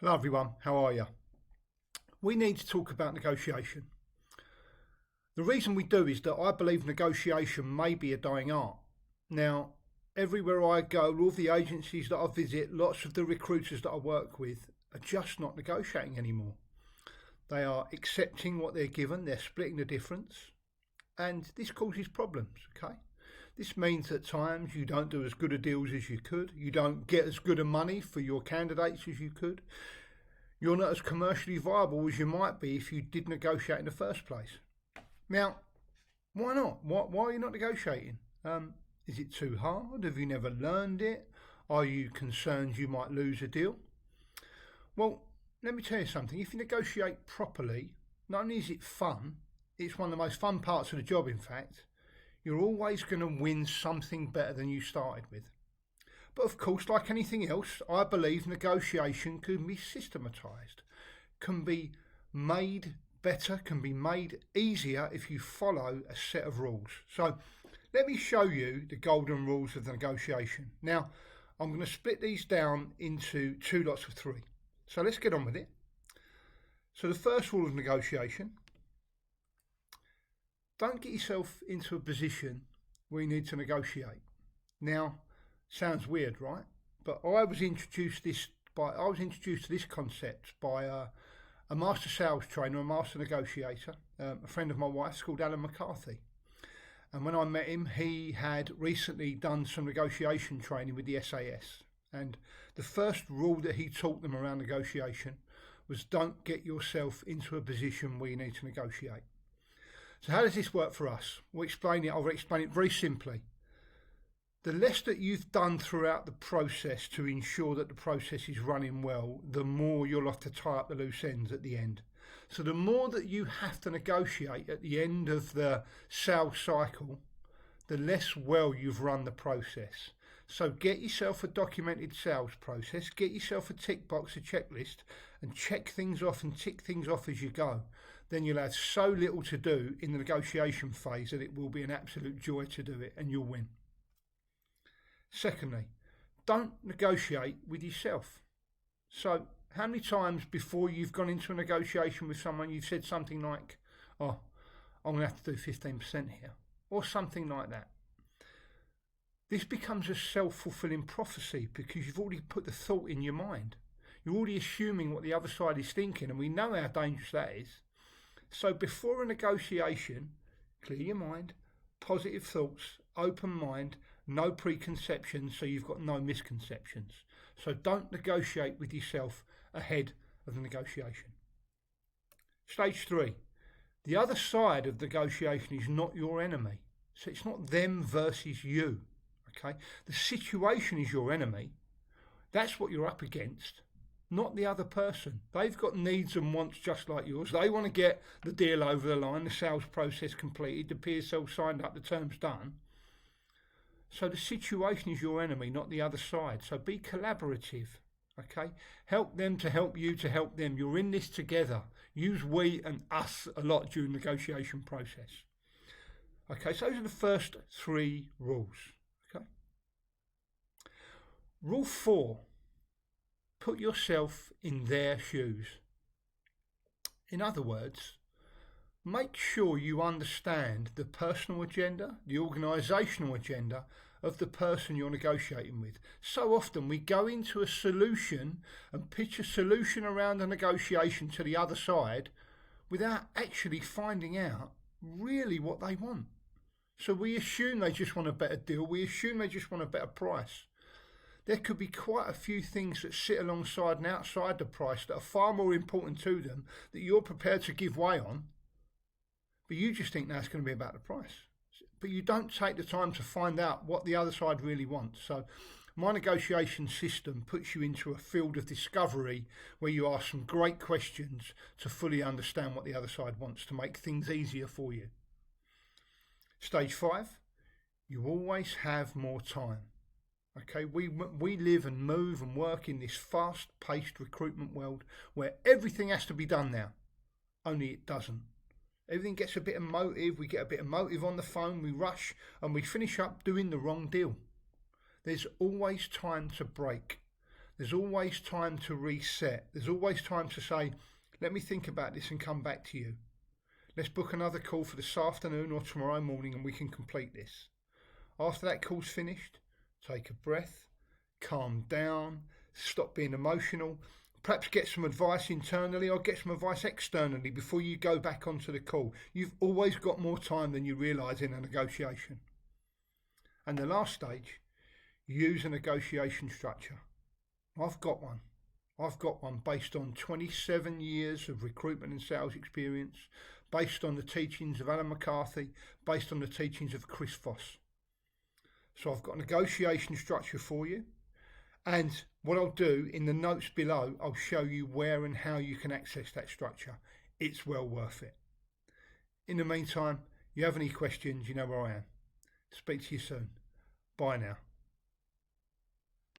Hello everyone, how are you? We need to talk about negotiation. The reason we do is that I believe negotiation may be a dying art. Now, everywhere I go, all the agencies that I visit, lots of the recruiters that I work with are just not negotiating anymore. They are accepting what they're given, they're splitting the difference, and this causes problems, okay? This means at times you don't do as good a deals as you could, you don't get as good a money for your candidates as you could, you're not as commercially viable as you might be if you did negotiate in the first place. Now, why not? Why are you not negotiating? Is it too hard? Have you never learned it? Are you concerned you might lose a deal? Well, let me tell you something. If you negotiate properly, not only is it fun, it's one of the most fun parts of the job, in fact, you're always going to win something better than you started with. But of course, like anything else, I believe negotiation can be systematised, can be made better, can be made easier if you follow a set of rules. So let me show you the golden rules of the negotiation. Now, I'm going to split these down into two lots of three. So let's get on with it. So the first rule of negotiation: don't get yourself into a position where you need to negotiate. Now, sounds weird, right? But I was introduced to this concept by a master sales trainer, a master negotiator, a friend of my wife's called Alan McCarthy. And when I met him, he had recently done some negotiation training with the SAS. And the first rule that he taught them around negotiation was don't get yourself into a position where you need to negotiate. So how does this work for us? I'll explain it very simply. The less that you've done throughout the process to ensure that the process is running well, the more you'll have to tie up the loose ends at the end. So the more that you have to negotiate at the end of the sales cycle, the less well you've run the process. So get yourself a documented sales process, get yourself a tick box, a checklist, and check things off and tick things off as you go. Then you'll have so little to do in the negotiation phase that it will be an absolute joy to do it, and you'll win. Secondly, don't negotiate with yourself. So how many times before you've gone into a negotiation with someone you've said something like, oh, I'm going to have to do 15% here, or something like that? This becomes a self-fulfilling prophecy because you've already put the thought in your mind. You're already assuming what the other side is thinking, and we know how dangerous that is. So before a negotiation, clear your mind, positive thoughts, open mind, no preconceptions, so you've got no misconceptions. So don't negotiate with yourself ahead of the negotiation. Stage 3. The other side of negotiation is not your enemy. So it's not them versus you. Okay? The situation is your enemy. That's what you're up against, not the other person. They've got needs and wants just like yours. They want to get the deal over the line, the sales process completed, the PSL signed up, the terms done. So the situation is your enemy, not the other side. So be collaborative, okay? Help them to help you to help them. You're in this together. Use we and us a lot during the negotiation process. Okay, so those are the first three rules, okay? Rule 4, put yourself in their shoes. In other words, make sure you understand the personal agenda, the organisational agenda of the person you're negotiating with. So often we go into a solution and pitch a solution around a negotiation to the other side without actually finding out really what they want. So we assume they just want a better deal. We assume they just want a better price. There could be quite a few things that sit alongside and outside the price that are far more important to them that you're prepared to give way on. But you just think that's going to be about the price. But you don't take the time to find out what the other side really wants. So my negotiation system puts you into a field of discovery where you ask some great questions to fully understand what the other side wants to make things easier for you. Stage 5, you always have more time. Okay, we live and move and work in this fast-paced recruitment world where everything has to be done now, only it doesn't. Everything gets a bit of motive, we get a bit of motive on the phone, we rush and we finish up doing the wrong deal. There's always time to break. There's always time to reset. There's always time to say, let me think about this and come back to you. Let's book another call for this afternoon or tomorrow morning and we can complete this. After that call's finished, take a breath, calm down, stop being emotional, perhaps get some advice internally or get some advice externally before you go back onto the call. You've always got more time than you realise in a negotiation. And the last stage, use a negotiation structure. I've got one. I've got one based on 27 years of recruitment and sales experience, based on the teachings of Alan McCarthy, based on the teachings of Chris Voss. So I've got a negotiation structure for you. And what I'll do in the notes below, I'll show you where and how you can access that structure. It's well worth it. In the meantime, you have any questions, you know where I am. Speak to you soon. Bye now.